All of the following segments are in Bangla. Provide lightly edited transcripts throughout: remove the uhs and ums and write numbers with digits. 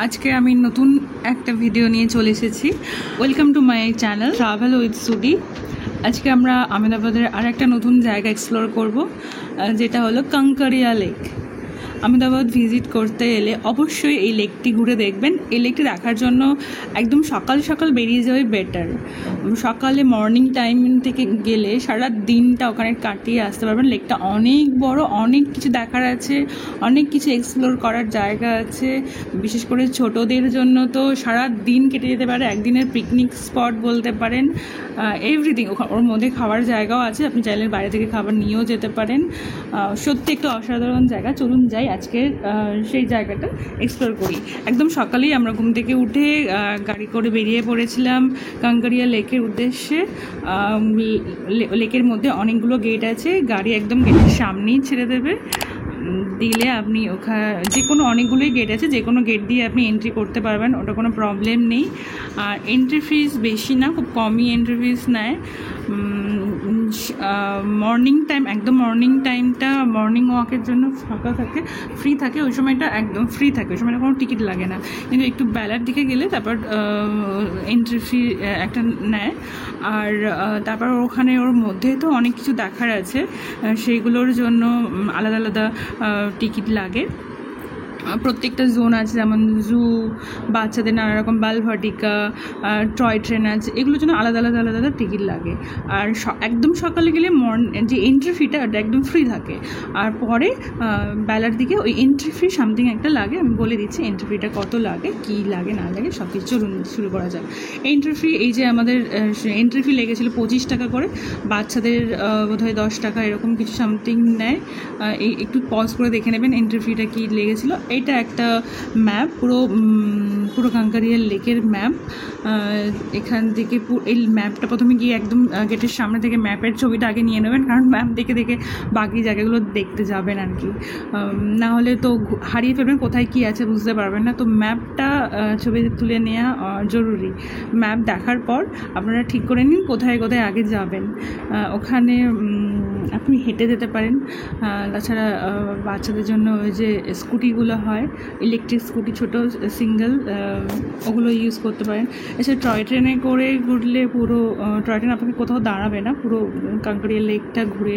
আজকে আমি নতুন একটা ভিডিও নিয়ে চলে এসেছি। Welcome to my channel travel with Sudi. আজকে আমরা আহমেদাবাদের আর একটা নতুন জায়গা এক্সপ্লোর করব, যেটা হলো কাঙ্করিয়া লেক। আহমেদাবাদ ভিজিট করতে এলে অবশ্যই এই লেকটি ঘুরে দেখবেন। এই লেকটি দেখার জন্য একদম সকাল সকাল বেরিয়ে যাওয়াই বেটার। সকালে মর্নিং টাইম থেকে গেলে সারা দিনটা ওখানে কাটিয়ে আসতে পারবেন। লেকটা অনেক বড়, অনেক কিছু দেখার আছে, অনেক কিছু এক্সপ্লোর করার জায়গা আছে। বিশেষ করে ছোটদের জন্য তো সারা দিন কেটে যেতে পারে, একদিনের পিকনিক স্পট বলতে পারেন। এভরিথিং ওর মধ্যে খাওয়ার জায়গাও আছে, আপনি চাইলে বাইরে থেকে খাবার নিয়েও যেতে পারেন। সত্যি একটা অসাধারণ জায়গা। চলুন যাই আজকে সেই জায়গাটা এক্সপ্লোর করি। একদম সকালেই আমরা ঘুম থেকে উঠে গাড়ি করে বেরিয়ে পড়েছিলাম কাঙ্করিয়া লেকের উদ্দেশ্যে। লেকের মধ্যে অনেকগুলো গেট আছে, গাড়ি একদম গেটের সামনেই ছেড়ে দেবে। দিলে আপনি ওখানে যে কোনো অনেকগুলোই গেট আছে, যে কোনো গেট দিয়ে আপনি এন্ট্রি করতে পারবেন, ওটা কোনো প্রবলেম নেই। আর এন্ট্রি ফিস বেশি না, খুব কমই এন্ট্রি ফিস নেয়। মর্নিং টাইম, একদম মর্নিং টাইমটা মর্নিং ওয়াকের জন্য ফাঁকা থাকে, ফ্রি থাকে। ওই সময়টা একদম ফ্রি থাকে, ওই সময়টা কোনো টিকিট লাগে না। কিন্তু একটু বেলার দিকে গেলে তারপর এন্ট্রি ফি একটা নেয়। আর তারপর ওখানে ওর মধ্যে তো অনেক কিছু দেখার আছে, সেইগুলোর জন্য আলাদা আলাদা টিকিট লাগে। প্রত্যেকটা জোন আছে, যেমন জু, বাচ্চাদের নানা রকম বালভাটিকা, টয় ট্রেন আছে, এগুলোর জন্য আলাদা আলাদা আলাদা আলাদা টিকিট লাগে। আর একদম সকালে গেলে যে এন্ট্রি ফিটা ওটা একদম ফ্রি থাকে। আর পরে বেলার দিকে ওই এন্ট্রি ফি সামথিং একটা লাগে। আমি বলে দিচ্ছি এন্ট্রি ফিটা কত লাগে, কী লাগে না লাগে সব কিছু। চলুন শুরু করা যাক। এন্ট্রি ফি, এই যে আমাদের এন্ট্রি ফি লেগেছিলো 25 টাকা করে, বাচ্চাদের বোধহয় 10 টাকা এরকম কিছু সামথিং নেয়। এই একটু পজ করে দেখে নেবেন এন্ট্রি ফিটা কী লেগেছিলো। এটা একটা ম্যাপ, পুরো কাঙ্করিয়া লেকের ম্যাপ। এখান থেকে এই ম্যাপটা প্রথমে গিয়ে একদম গেটের সামনে থেকে ম্যাপের ছবিটা আগে নিয়ে নেবেন, কারণ ম্যাপ দেখে দেখে বাকি জায়গাগুলো দেখতে যাবেন আর কি। না হলে তো হারিয়ে ফেলবেন, কোথায় কী আছে বুঝতে পারবেন না। তো ম্যাপটা ছবি তুলে নেওয়া জরুরি। ম্যাপ দেখার পর আপনারা ঠিক করে নিন কোথায় কোথায় আগে যাবেন। ওখানে আপনি হেঁটে যেতে পারেন। তাছাড়া বাচ্চাদের জন্য ওই যে স্কুটিগুলো হয়, ইলেকট্রিক স্কুটি, ছোটো সিঙ্গেল, ওগুলো ইউজ করতে পারেন। এছাড়া টয় ট্রেনে করে ঘুরলে পুরো টয় ট্রেন আপনাকে কোথাও দাঁড়াবে না, পুরো কাঙ্করিয়া লেকটা ঘুরে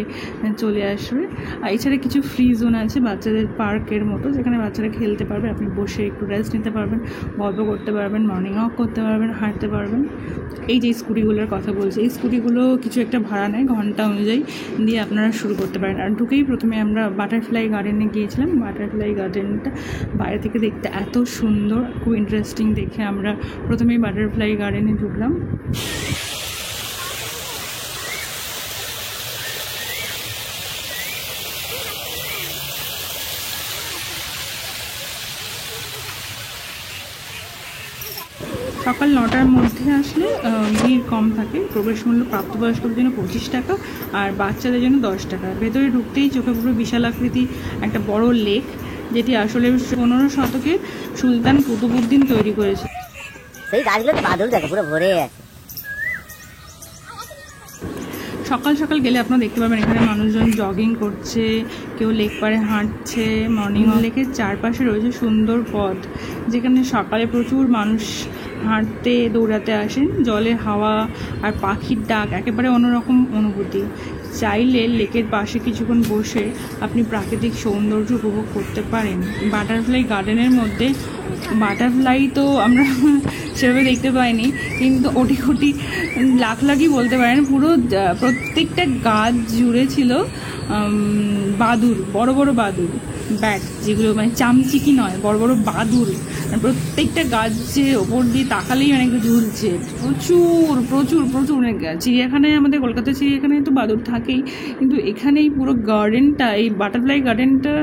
চলে আসবে। আর এছাড়া কিছু ফ্রি জোন আছে বাচ্চাদের পার্কের মতো, যেখানে বাচ্চারা খেলতে পারবে, আপনি বসে একটু রেস্ট নিতে পারবেন, গল্প করতে পারবেন, মর্নিং ওয়াক করতে পারবেন, হাঁটতে পারবেন। এই যে স্কুটিগুলোর কথা বলছি, এই স্কুটিগুলো কিছু একটা ভাড়া নেয় ঘন্টা অনুযায়ী, দিয়ে আপনারা শুরু করতে পারেন। আর ঢুকেই প্রথমে আমরা বাটারফ্লাই গার্ডেনে গিয়েছিলাম। বাটারফ্লাই গার্ডেনটা বাইরে থেকে দেখতে এত সুন্দর, খুব ইন্টারেস্টিং দেখে আমরা প্রথমেই বাটারফ্লাই গার্ডেনে ঢুকলাম। সকাল 9টার মধ্যে আসলে ভিড় কম থাকে। প্রবেশ মূল্য প্রাপ্তবয়স্কদের জন্য 25 টাকা আর বাচ্চাদের জন্য 10 টাকা। ভেতরে ঢুকতেই চোখে পুরো বিশাল আকৃতি একটা বড় লেক, যেটি আসলে 15 শতকে সুলতান কুতুবউদ্দিন তৈরি করেছে। সেই গাছগুলো তো বাদল দেখো পুরো ভরে আছে। সকাল সকাল গেলে আপনারা দেখতে পাবেন এখানে মানুষজন জগিং করছে, কেউ লেক পাড়ে হাঁটছে। মর্নিং লেকের চারপাশে রয়েছে সুন্দর পথ, যেখানে সকালে প্রচুর মানুষ হাঁটতে দৌড়াতে আসেন। জলের হাওয়া আর পাখির ডাক একেবারে অন্যরকম অনুভূতি। চাইলে লেকের পাশে কিছুক্ষণ বসে আপনি প্রাকৃতিক সৌন্দর্য উপভোগ করতে পারেন। বাটারফ্লাই গার্ডেনের মধ্যে বাটারফ্লাই তো আমরা সেভাবে দেখতে পাইনি, কিন্তু ওটি ওটি লাখ লাখই বলতে পারেন। পুরো প্রত্যেকটা গাছ জুড়ে ছিল বাদুর, বড় বড় বাদুর, ব্যাট, যেগুলো মানে চামচিকি নয়, বড় বড় বাদুর। প্রত্যেকটা গাছের ওপর দিয়ে তাকালেই অনেক ঝুলছে। প্রচুর প্রচুর প্রচুর চিড়িয়াখানায়, আমাদের কলকাতা চিড়িয়াখানায় তো বাদুর থাকেই, কিন্তু এখানেই পুরো গার্ডেনটা, এই বাটারফ্লাই গার্ডেনটা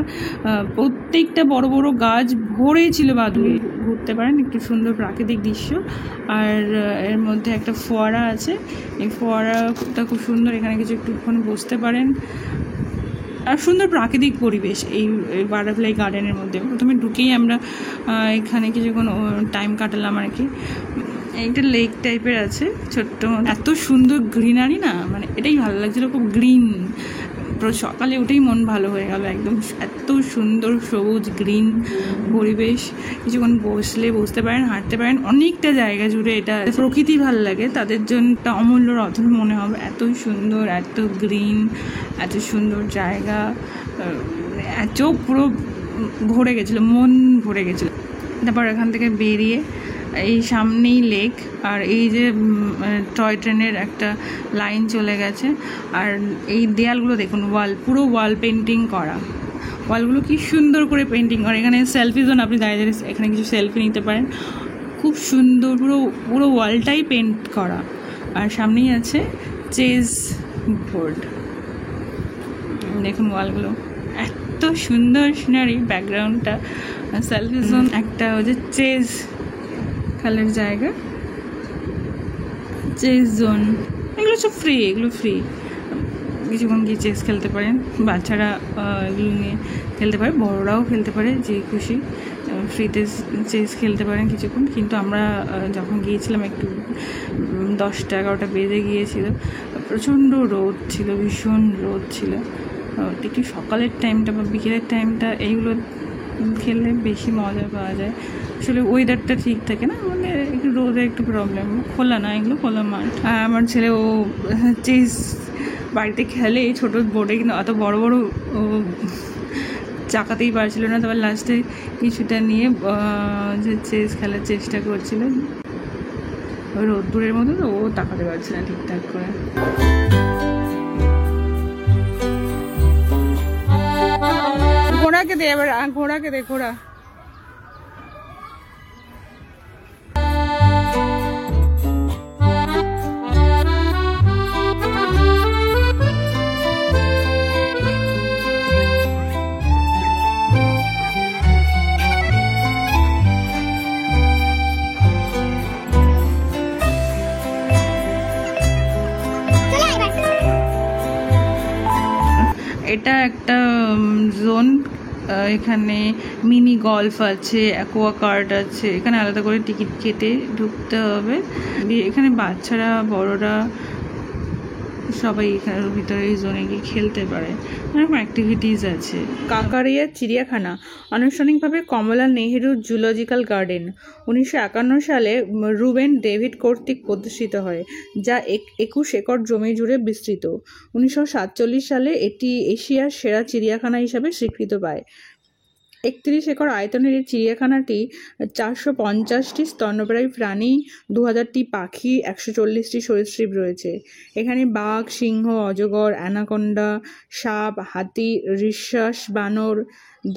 প্রত্যেকটা বড় বড় গাছ ভরে ছিল বাদুর। ঘুরতে পারেন, একটু সুন্দর প্রাকৃতিক দৃশ্য। আর এর মধ্যে একটা ফোয়ারা আছে, এই ফোয়ারাটা খুব সুন্দর, এখানে কিছু একটুক্ষণ বসতে পারেন। আর সুন্দর প্রাকৃতিক পরিবেশ এই বাটারফ্লাই গার্ডেনের মধ্যে। প্রথমে ঢুকেই আমরা এখানে কিছুক্ষণ টাইম কাটালাম আর কি। একটা লেক টাইপের আছে ছোট্ট, এত সুন্দর গ্রিনারি না, মানে এটাই ভালো লাগছিলো, খুব গ্রিন। সকালে উঠেই মন ভালো হয়ে গেল একদম। এত সুন্দর সবুজ গ্রিন পরিবেশ, কিছুক্ষণ বুঝতে পারেন, হাঁটতে পারেন অনেকটা জায়গা জুড়ে। এটা প্রকৃতি ভালো লাগে তাদের জন্য একটা অমূল্য রত্ন মনে হবে। এত সুন্দর, এত গ্রিন, এত সুন্দর জায়গা, চোখ পুরো ভরে গেছিলো, মন ভরে গেছিলো। তারপর এখান থেকে বেরিয়ে এই সামনেই লেক, আর এই যে টয় ট্রেনের একটা লাইন চলে গেছে। আর এই দেয়ালগুলো দেখুন, পুরো ওয়াল পেন্টিং করা, ওয়ালগুলো কি সুন্দর করে পেন্টিং করা। এখানে সেলফি জোন, আপনি দাঁড়িয়ে দাঁড়িয়ে এখানে কিছু সেলফি নিতে পারেন, খুব সুন্দর, পুরো ওয়ালটাই পেন্ট করা। আর সামনেই আছে চেজ বোর্ড, দেখুন ওয়ালগুলো এত সুন্দর সিনারি, ব্যাকগ্রাউন্ডটা সেলফি জোন, একটা হচ্ছে চেজ খেলার জায়গা, চেস জোন, এগুলো সব ফ্রি, এগুলো ফ্রি। কিছুক্ষণ গিয়ে চেস খেলতে পারেন, বাচ্চারা এগুলো নিয়ে খেলতে পারে, বড়রাও খেলতে পারে, যে খুশি ফ্রিতে চেস খেলতে পারেন কিছুক্ষণ। কিন্তু আমরা যখন গিয়েছিলাম একটু 10টা-11টা বেজে গিয়েছিল, প্রচণ্ড রোদ ছিল, ভীষণ রোদ ছিল। একটু সকালের টাইমটা বা বিকেলের টাইমটা এইগুলো খেললে বেশি মজা পাওয়া যায়। আসলে ওয়েদারটা ঠিক থাকে না, মানে একটু রোদের একটু প্রবলেম। খোলা না, এগুলো খোলা মাঠ। আমার ছেলে ও চেস বাড়িতে খেলে এই ছোটো বোর্ডে, কিন্তু অত বড় বড় চাকাতেই পারছিল না। তারপর লাস্টে কিছুটা নিয়ে যে চেস খেলার চেষ্টা করছিল, ওই রোদ্দুরের মধ্যে তো ও তাকাতে পারছে না ঠিকঠাক করে। ঘোড়াকে দে, এবার ঘোড়াকে দে, ঘোড়া। এটা একটা জোন, এখানে মিনি গলফ আছে, অ্যাকোয়া কার্ড আছে, এখানে আলাদা করে টিকিট কেটে ঢুকতে হবে। এখানে বাচ্চারা বড়রা সবাই এখানের ভিতরে এই জোনে গিয়ে খেলতে পারে, এরকম অ্যাক্টিভিটিস আছে। কাকারিয়া চিড়িয়াখানা আনুষ্ঠানিকভাবে কমলা নেহেরু জুলজিক্যাল গার্ডেন 1951 সালে রুবেন ডেভিড কর্তৃক প্রতিষ্ঠিত হয়, যা 21 একর জমি জুড়ে বিস্তৃত। 1947 সালে এটি এশিয়ার সেরা চিড়িয়াখানা হিসাবে স্বীকৃতি পায়। 31 একর আয়তনের এই চিড়িয়াখানাটি 450টি স্তন্যপায়ী প্রাণী, 2000টি পাখি, 140টি সরীসৃপ রয়েছে। এখানে বাঘ, সিংহ, অজগর, অ্যানাকোন্ডা, সাপ, হাতি, রিসাস বানর,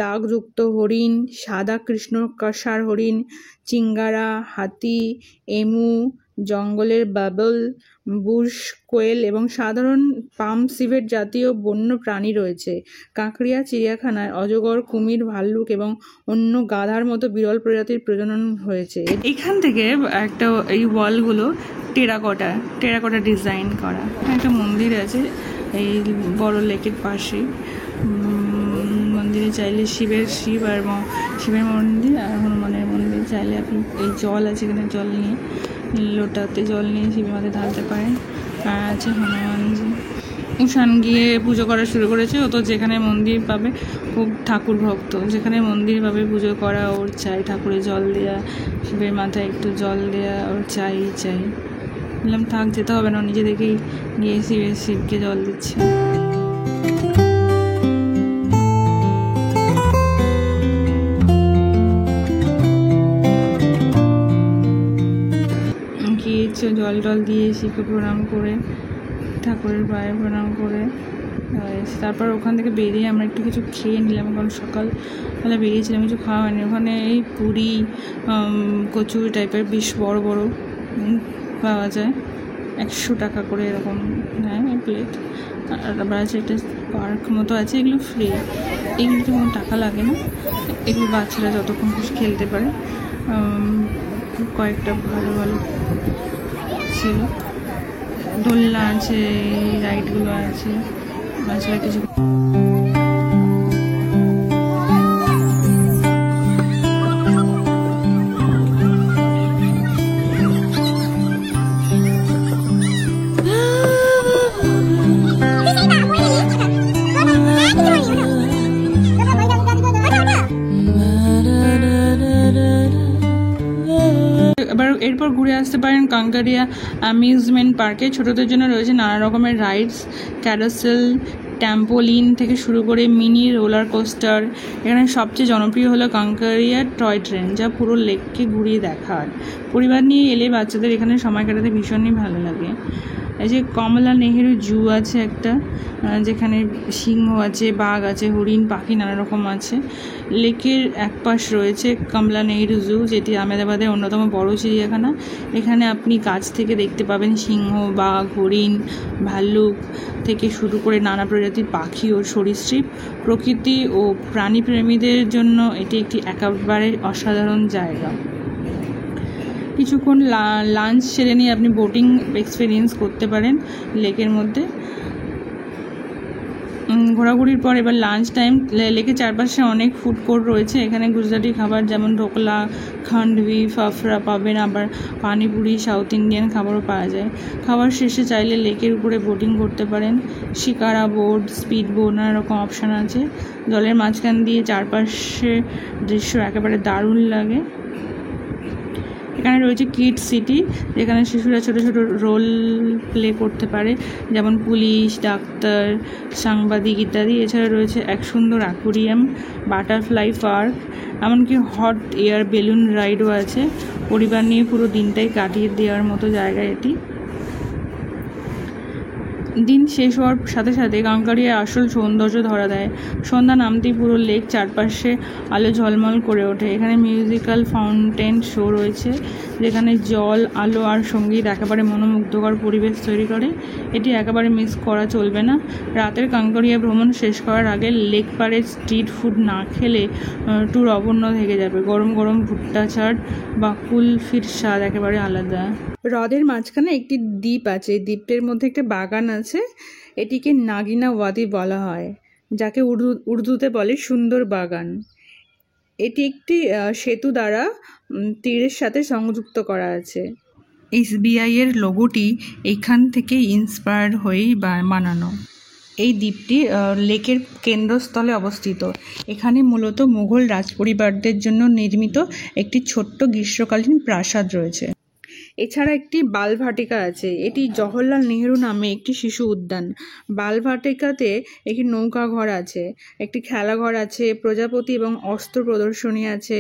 দাগযুক্ত হরিণ, সাদা কৃষ্ণকাসার হরিণ, চিঙ্গারা, হাতি, এমু, জঙ্গলের বাবল, বুশ কোয়েল এবং সাধারণ পাম সিভেট জাতীয় বন্য প্রাণী রয়েছে। কাঁকড়িয়া চিড়িয়াখানায় অজগর, কুমির, ভাল্লুক এবং অন্য গাধার মতো বিরল প্রজাতির প্রজনন হয়েছে। এখান থেকে একটা এই ওয়ালগুলো টেরাকোটা ডিজাইন করা। একটা মন্দির আছে এই বড় লেকের পাশে। মন্দিরে চাইলে শিব আর শিবের মন্দির আর হনুমানের মন্দির, চাইলে আপনি এই জল আছে, এখানে জল নিয়ে লোটাতে জল নিয়ে শিবের মাথায় ঢালতে পারেন। আর আছে হনুমানজি। উষান গিয়ে পুজো করা শুরু করেছে। ও তো যেখানে মন্দির পাবে, খুব ঠাকুর ভক্ত, যেখানে মন্দির পাবে পুজো করা ওর চাই, ঠাকুরের জল দেয়া, শিবের মাথায় একটু জল দেয়া ওর চাই। বললাম থাক, যেতে হবে না, নিজে দেখেই গিয়ে শিবকে জল দিচ্ছে। জল দিয়ে শিবকে প্রণাম করে, ঠাকুরের পায়ে প্রণাম করে তারপর ওখান থেকে বেরিয়ে আমরা একটু কিছু খেয়ে নিলাম, কারণ সকালবেলা বেরিয়েছিলাম, কিছু খাওয়া হয়নি। ওখানে এই পুরি, কচুরি টাইপের বেশ বড় বড় পাওয়া যায়, 100 টাকা করে এরকম নেয় প্লেট। আর আবার আছে একটা পার্ক মতো আছে, এগুলো ফ্রি, এগুলোতে কোনো টাকা লাগে না। এগুলো বাচ্চারা যতক্ষণ খুশি খেলতে পারে। কয়েকটা ভালো ছিল, দোলনা আছে, রাইডগুলো আছে, বাচ্চারা কিছু এরপর ঘুরে আসতে পারেন কাঙ্কারিয়া অ্যামিউজমেন্ট পার্কে। ছোটদের জন্য রয়েছে নানা রকমের রাইডস, ক্যারোসেল, ট্যাম্পোলিন থেকে শুরু করে মিনি রোলার কোস্টার। এখানে সবচেয়ে জনপ্রিয় হলো কাঙ্কারিয়া টয় ট্রেন, যা পুরো লেককে ঘুরিয়ে দেখার। পরিবার নিয়ে এলে বাচ্চাদের এখানে সময় কাটাতে ভীষণই ভালো লাগে। এই যে কমলা নেহেরু জু আছে একটা, যেখানে সিংহ আছে, বাঘ আছে, হরিণ, পাখি নানা রকম আছে। লেকের এক পাশ রয়েছে কমলা নেহেরু জু, যেটি আহমেদাবাদের অন্যতম বড় চিড়িয়াখানা। এখানে আপনি কাছ থেকে দেখতে পাবেন সিংহ, বাঘ, হরিণ, ভাল্লুক থেকে শুরু করে নানা প্রজাতির পাখি ও সরীসৃপ। প্রকৃতি ও প্রাণীপ্রেমীদের জন্য এটি একটি একেবারে অসাধারণ জায়গা। কিছুক্ষণ লাঞ্চ সেরে নিয়ে আপনি বোটিং এক্সপিরিয়েন্স করতে পারেন লেকের মধ্যে। ঘোরাঘুরির পর এবার লাঞ্চ টাইম। লেকের চারপাশে অনেক ফুড কোর্ট রয়েছে। এখানে গুজরাটি খাবার যেমন ঢোকলা, খান্ডভি, ফাফড়া পাবেন, আবার পানিপুরি, সাউথ ইন্ডিয়ান খাবারও পাওয়া যায়। খাবার শেষে চাইলে লেকের উপরে বোটিং করতে পারেন। শিকারা বোট, স্পিড বোট নানা রকম অপশান আছে। জলের মাঝখান দিয়ে চারপাশে দৃশ্য একেবারে দারুণ লাগে। এখানে রয়েছে কিডস সিটি, যেখানে শিশুরা ছোটো ছোটো রোল প্লে করতে পারে, যেমন পুলিশ, ডাক্তার, সাংবাদিক ইত্যাদি। এছাড়া রয়েছে এক সুন্দর অ্যাকুরিয়াম, বাটারফ্লাই পার্ক, এমনকি হট এয়ার বেলুন রাইডও আছে। পরিবার নিয়ে পুরো দিনটাই কাটিয়ে দেওয়ার মতো জায়গা এটি। দিন শেষ হওয়ার সাথে সাথে কাঙ্কারিয়া আসল সৌন্দর্য ধরা দেয়। সন্ধ্যা নামতেই পুরো লেক চারপাশে আলো ঝলমল করে ওঠে। এখানে মিউজিক্যাল ফাউন্টেন শো রয়েছে, যেখানে জল, আলো আর সঙ্গীত একেবারে মনোমুগ্ধকর পরিবেশ তৈরি করে। এটি একেবারে মিস করা চলবে না। রাতের কাঙ্কারিয়া ভ্রমণ শেষ করার আগে লেক পাড়ে স্ট্রিট ফুড না খেলে ট্যুর অপূর্ণ থেকে যাবে। গরম গরম ভুট্টা চাট বা কুলফির স্বাদ একেবারে আলাদা। হ্রদের মাঝখানে একটি দ্বীপ আছে। দ্বীপের মধ্যে একটা বাগান আছে। এটিকে নাগিনা ওয়াদি বলা হয়, যাকে উর্দুতে বলে সুন্দর বাগান। এটি একটি সেতু দ্বারা তীরের সাথে সংযুক্ত করা আছে। SBI এর লোগোটি এখান থেকে ইন্সপায়ার হয়েই বানানো। এই দ্বীপটি লেকের কেন্দ্রস্থলে অবস্থিত। এখানে মূলত মুঘল রাজপরিবারদের জন্য নির্মিত একটি ছোট্ট গ্রীষ্মকালীন প্রাসাদ রয়েছে। এছাড়া একটি বালভাটিকা আছে। এটি জওহরলাল নেহেরু নামে একটি শিশু উদ্যান। বালভাটিকাতে একটি নৌকা ঘর আছে, একটি খেলাঘর আছে, প্রজাপতি এবং অস্ত্র প্রদর্শনী আছে,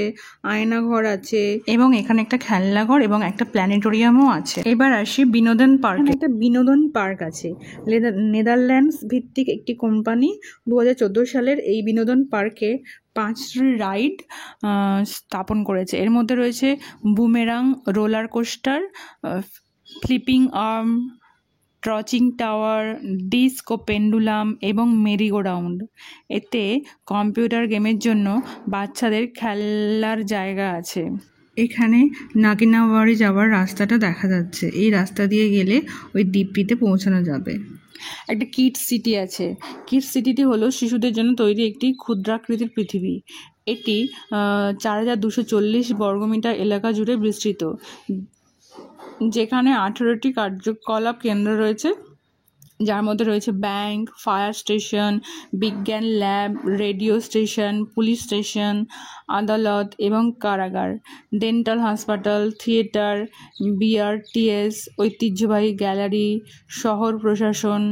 আয়নাঘর আছে, এবং এখানে একটা খেলনাঘর এবং একটা প্ল্যানেটোরিয়ামও আছে। এবার আসি বিনোদন পার্ক। একটা বিনোদন পার্ক আছে। নেদারল্যান্ডস ভিত্তিক একটি কোম্পানি 2014 সালের এই বিনোদন পার্কে 5টি রাইড স্থাপন করেছে। এর মধ্যে রয়েছে boomerang, roller coaster, flipping arm, ট্রচিং টাওয়ার, ডিস্কো পেন্ডুলাম এবং মেরিগো রাউন্ড। এতে কম্পিউটার গেমের জন্য বাচ্চাদের খেলার জায়গা আছে। এখানে নাগিনাওয়াড়ি যাওয়ার রাস্তাটা দেখা যাচ্ছে। এই রাস্তা দিয়ে গেলে ওই দ্বীপটিতে পৌঁছানো যাবে। একটা কিডস সিটি আছে। কিডস সিটিটি হলো শিশুদের জন্য তৈরি একটি ক্ষুদ্রাকৃতির পৃথিবী। এটি 4240 বর্গমিটার এলাকা জুড়ে বিস্তৃত, যেখানে 18টি কার্যকলাপ কেন্দ্র রয়েছে, যার মধ্যে রয়েছে ব্যাংক, ফায়ার স্টেশন, বিজ্ঞান lab, radio station, police station, আদালত এবং কারাগার, ডেন্টাল হাসপাতাল, থিয়েটার, BRTS, ঐতিহ্যবাহী গ্যালারি, শহর প্রশাসন,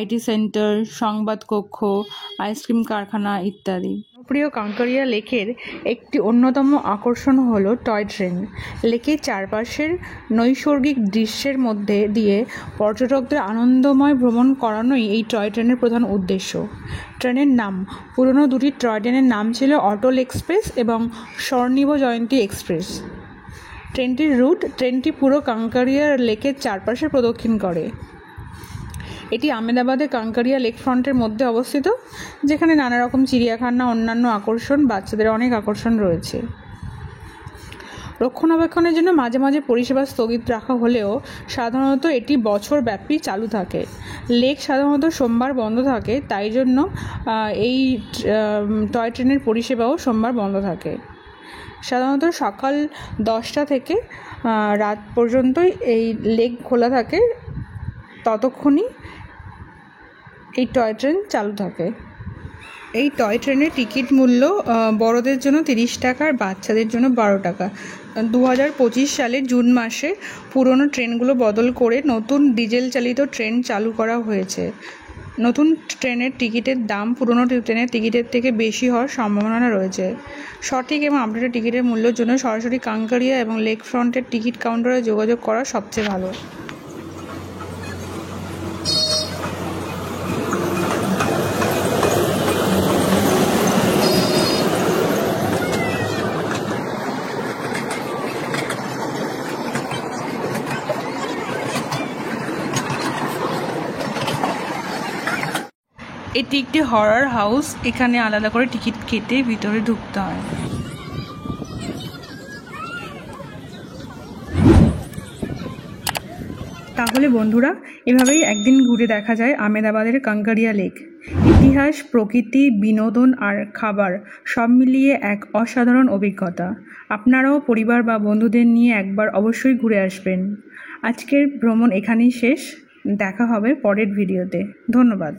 IT সেন্টার, সংবাদ কক্ষ, আইসক্রিম কারখানা ইত্যাদি। প্রিয় কাঙ্কারিয়া লেকের একটি অন্যতম আকর্ষণ হলো টয় ট্রেন। লেকের চারপাশের নৈসর্গিক দৃশ্যের মধ্যে দিয়ে পর্যটকদের আনন্দময় ভ্রমণ করানোই এই টয় ট্রেনের প্রধান উদ্দেশ্য। ট্রেনের নাম, পুরনো দুটি টয় ট্রেনের নাম ছিল অটল এক্সপ্রেস এবং স্বর্ণিম জয়ন্তী এক্সপ্রেস। ট্রেনটির রুট, ট্রেনটি পুরো কাঙ্কারিয়া লেকের চারপাশে প্রদক্ষিণ করে। এটি আহমেদাবাদের কাঙ্কারিয়া লেক ফ্রন্টের মধ্যে অবস্থিত, যেখানে নানা রকম চিড়িয়াখানা, অন্যান্য আকর্ষণ, বাচ্চাদের অনেক আকর্ষণ রয়েছে। রক্ষণাবেক্ষণের জন্য মাঝে মাঝে পরিষেবা স্থগিত রাখা হলেও সাধারণত এটি বছরব্যাপী চালু থাকে। লেক সাধারণত সোমবার বন্ধ থাকে, তাই জন্য এই টয় ট্রেনের পরিষেবাও সোমবার বন্ধ থাকে। সাধারণত সকাল 10টা থেকে রাত পর্যন্তই এই লেক খোলা থাকে, ততক্ষণই এই টয় ট্রেন চালু থাকে। এই টয় ট্রেনের টিকিট মূল্য বড়দের জন্য 30 টাকা আর বাচ্চাদের জন্য 12 টাকা। 2025 সালের জুন মাসে পুরনো ট্রেনগুলো বদল করে নতুন ডিজেল চালিত ট্রেন চালু করা হয়েছে। নতুন ট্রেনের টিকিটের দাম পুরনো ট্রেনের টিকিটের থেকে বেশি হওয়ার সম্ভাবনা রয়েছে। সঠিক এবং আপডেটেড টিকিটের মূল্যের জন্য সরাসরি কাঙ্কারিয়া এবং লেক ফ্রন্টের টিকিট কাউন্টারে যোগাযোগ করা সবচেয়ে ভালো। এটি একটি হরর হাউস, এখানে আলাদা করে টিকিট কেটে ভিতরে ঢুকতে হয়। তাহলে বন্ধুরা, এভাবেই একদিন ঘুরে দেখা যায় আহমেদাবাদের কাঙ্কারিয়া লেক। ইতিহাস, প্রকৃতি, বিনোদন আর খাবার সব মিলিয়ে এক অসাধারণ অভিজ্ঞতা। আপনারাও পরিবার বা বন্ধুদের নিয়ে একবার অবশ্যই ঘুরে আসবেন। আজকের ভ্রমণ এখানেই শেষ, দেখা হবে পরের ভিডিওতে। ধন্যবাদ।